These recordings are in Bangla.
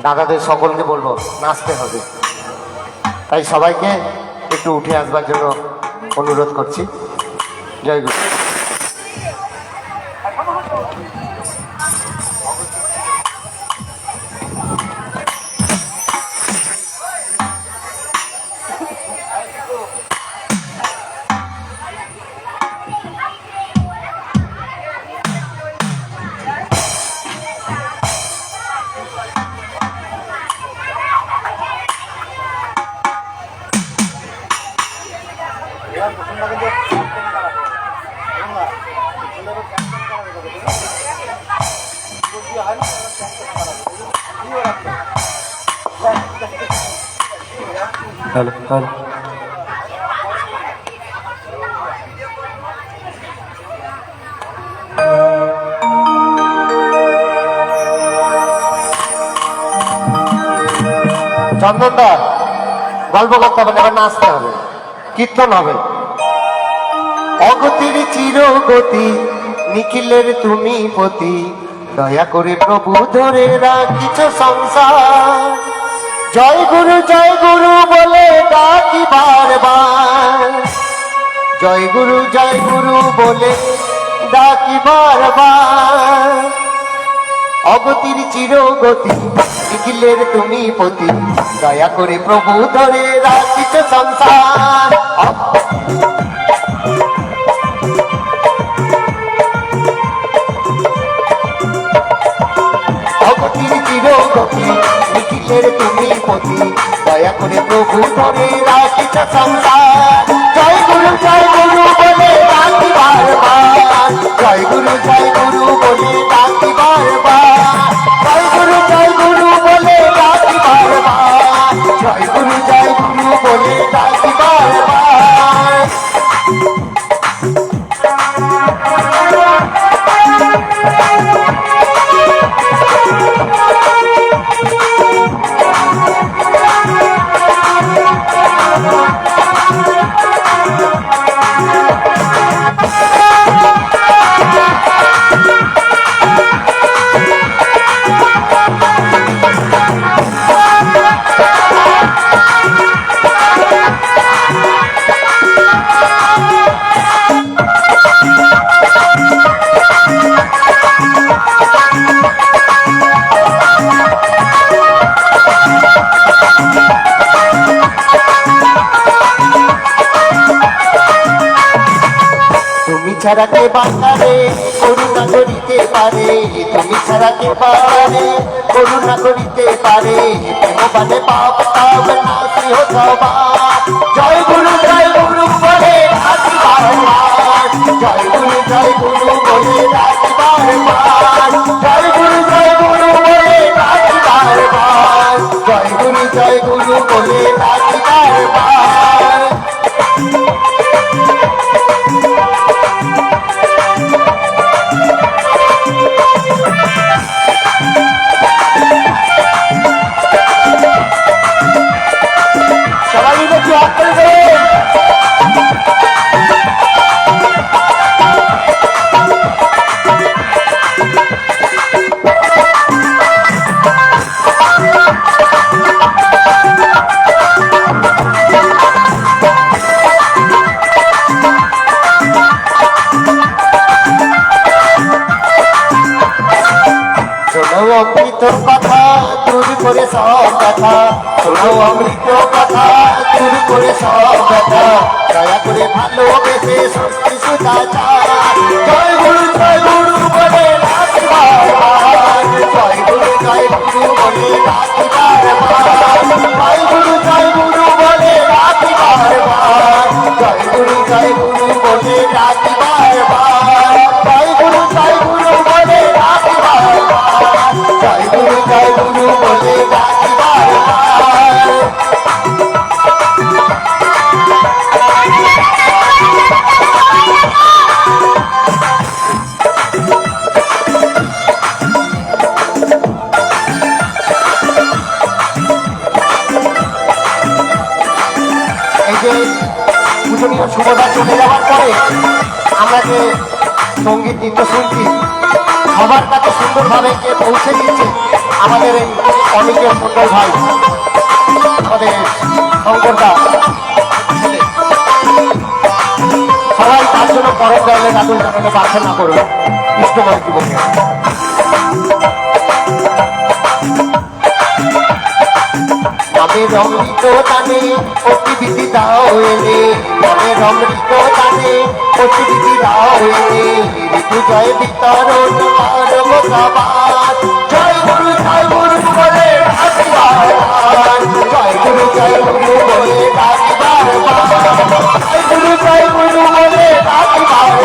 দাদাদের সকলকে বলবো নাচতে হবে, তাই সবাইকে একটু উঠে আসবার জন্য অনুরোধ করছি। জয় গুরু। হ্যালো হ্যালো, চন্দনদা গল্প করতে হবে না, এবার নাচতে হবে, কীর্তন হবে। অগতির চিরগতি নিখিলের তুমি পতি, দয়া করে প্রভু ধরে রাখিছ সংসার। জয় গুরু বলে ডাকি বারবার, জয় গুরু বলে ডাকি বারবার। অগতির চিরগতি নিখিলের তুমি পতি, দয়া করে প্রভু ধরে রাখিছ সংসার। অগতির চিরগতি নিখিলের তুমি পতি, দয়া করে প্রভু ধরে রাখিছ সংসার। জয় গুরু বলে ডাকি বারবার, জয় গুরু বলে ডাকি বারবার। জয় গুরু বলে ডাকি বারবার, জয় গুরু বলে ডাকি বারবার। ছাড়া কে বাঙালে করুণা করিতে পারে, তুমি ছাড়া কে পারে করুণা করিতে পারে। প্রেমবানে পাপ তাপ নাসি হো সবার। জয় গুরু বলে ডাকি বারবার, জয় গুরু বলে ডাকি বারবার। জয় গুরু বলে ডাকি বারবার, জয় গুরু বলে ডাকি বারবার। অমৃত কথা দূর করে সব কথা, শোনো অমৃত কথা দূর করে সব কথা। দয়া করে ভালোবেসে সত্যি সুদাচার। জয় গুরু বলে ডাকি বারবার, জয় গুরু বলে ডাকি বারবার। জয় গুরু বলে ডাকি বারবার, জয় গুরু বলে ডাকি বারবার। জয় গুরু বলে ডাকি বারবার, জয় গুরু বলে ডাকি বারবার। এই যে পূজনীয় শুভদা চলে যাওয়ার পরে আমরা যে সঙ্গীত নৃত্য শুনছি, সবার কাছে সুন্দরভাবে যে পৌঁছে দিচ্ছে আমাদের এই অনেকের মন্ডল ভাই, আমাদের শঙ্করদা ছেলে। সবাই তার জন্য পরম দয়ালের আদর জানাতে প্রার্থনা করুন ইষ্টময় জীবনে। নামের অমৃত দানে অতিবিধি দাও এনে, নামের অমৃত দানে অতিবিধি দাও এনে, ঋতু জয় বিতরণ মানব সবার। জয় গুরু বলে ডাকিবার, জয় গুরু বলে ডাকিবার, জয় গুরু বলে ডাকিবার,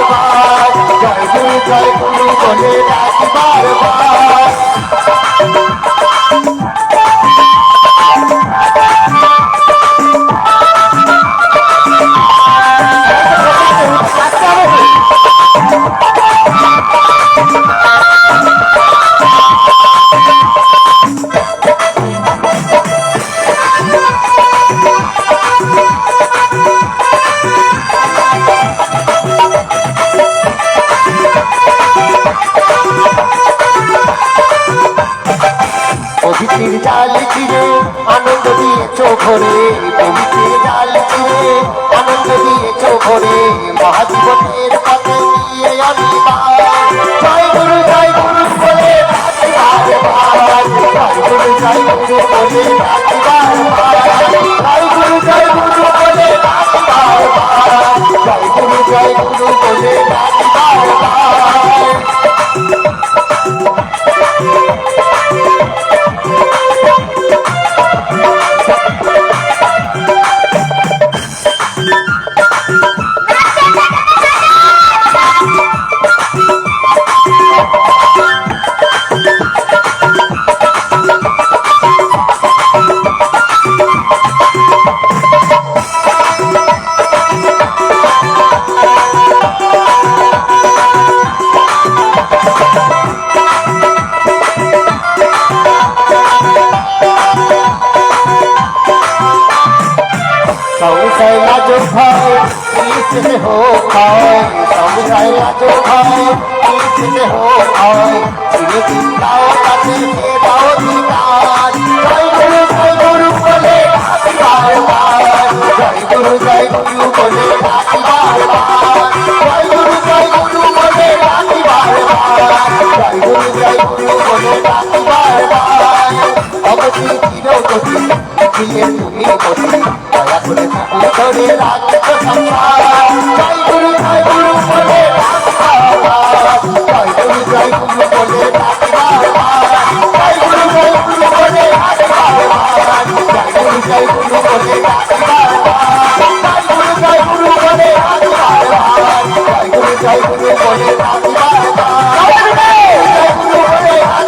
জয় গুরু বলে ডাকিবার। পবিত্রের জাল চিরে আনন্দ দিয়েছো ঘরে, পবিত্রের জাল চিরে আনন্দ দিয়েছো ঘরে, মহাজীবনের পথে নিয়ে অনিবার। জয় গুরু বলে ডাকিবার, জয় গুরু বলে ডাকিবার, জয় গুরু বলে ডাকিবার, জয় গুরু বলে ডাকিবার। संशय जो भय किससे हो खाए, संशय जो भय किससे हो खाए, श्री चिंताओं का भेदाओ दीदार। जय गुरु बोले डाकिबार बार, जय गुरु बोले डाकिबार बार, जय गुरु बोले डाकिबार बार, जय गुरु बोले डाकिबार बार। अवधि चिरगति लिए তুমি গতি, দয়া করে ঠাকুর ধরে রাখো সংসার। জয় গুরু বলে ডাকিবার, জয় গুরু বলে ডাকিবার, জয় গুরু বলে ডাকিবার, জয় গুরু বলে ডাকিবার, জয় গুরু বলে ডাকিবার, জয় গুরু বলে ডাকিবার, জয় গুরু বলে ডাকিবার,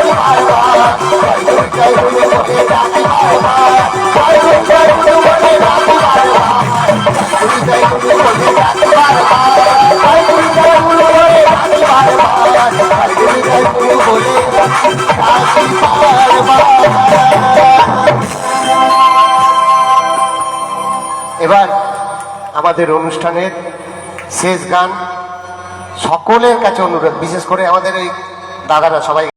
জয় গুরু বলে এবার আমাদের অনুষ্ঠানের শেষ গান। সকলের কাছে অনুরোধ, বিশেষ করে আমাদের এই দাদারা সবাই